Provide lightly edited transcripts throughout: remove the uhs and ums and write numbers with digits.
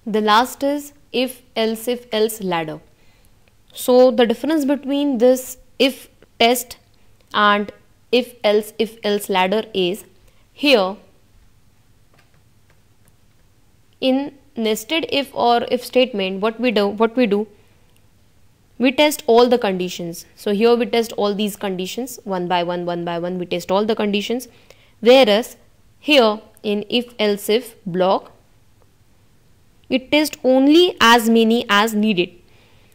The last is if else ladder. So the difference between this if test and if else ladder is, here in nested if or if statement, what we do, we test all the conditions. So here we test all these conditions one by one, we test all the conditions. Whereas here in if else if block, it tests only as many as needed.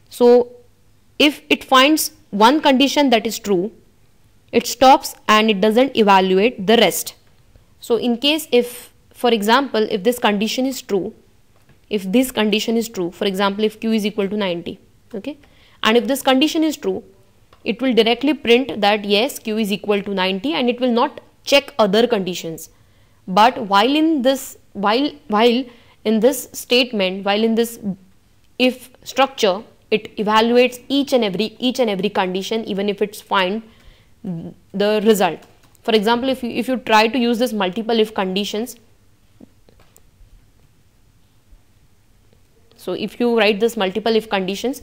So if it finds one condition that is true, it stops and it doesn't evaluate the rest. So in case if, for example, if this condition is true, for example, if q is equal to 90, okay, and if this condition is true, it will directly print that yes, q is equal to 90, and it will not check other conditions. But while in this statement, while in this if structure, it evaluates each and every condition, even if it's find the result. For example, if you try to use this multiple if conditions, so if you write this multiple if conditions,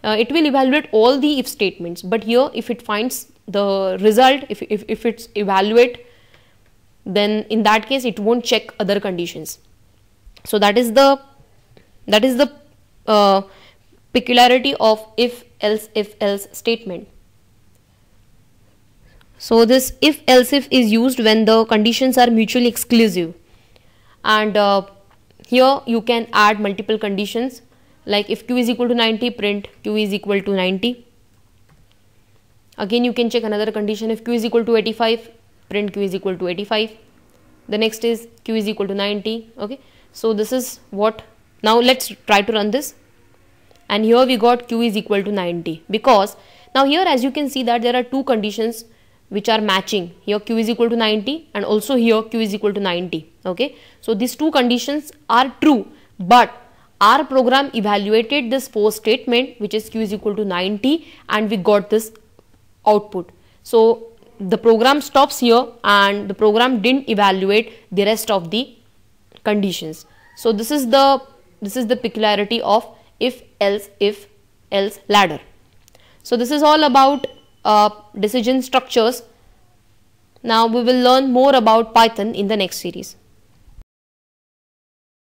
it will evaluate all the if statements. But here, if it finds the result, if it's evaluate, then in that case it won't check other conditions. So that is the peculiarity of if else statement. So this if else if is used when the conditions are mutually exclusive, and here you can add multiple conditions, like if q is equal to 90, print q is equal to 90. Again you can check another condition, if q is equal to 85, print q is equal to 85. The next is q is equal to 90. Okay, so this is what. Now let's try to run this, and here we got q is equal to 90, because now here, as you can see, that there are two conditions which are matching. Here q is equal to 90, and also here q is equal to 90. Okay, so these two conditions are true, but our program evaluated this first statement, which is q is equal to 90, and we got this output. So the program stops here, and the program didn't evaluate the rest of the conditions. So this is the peculiarity of if else ladder. So this is all about decision structures. Now we will learn more about Python in the next series.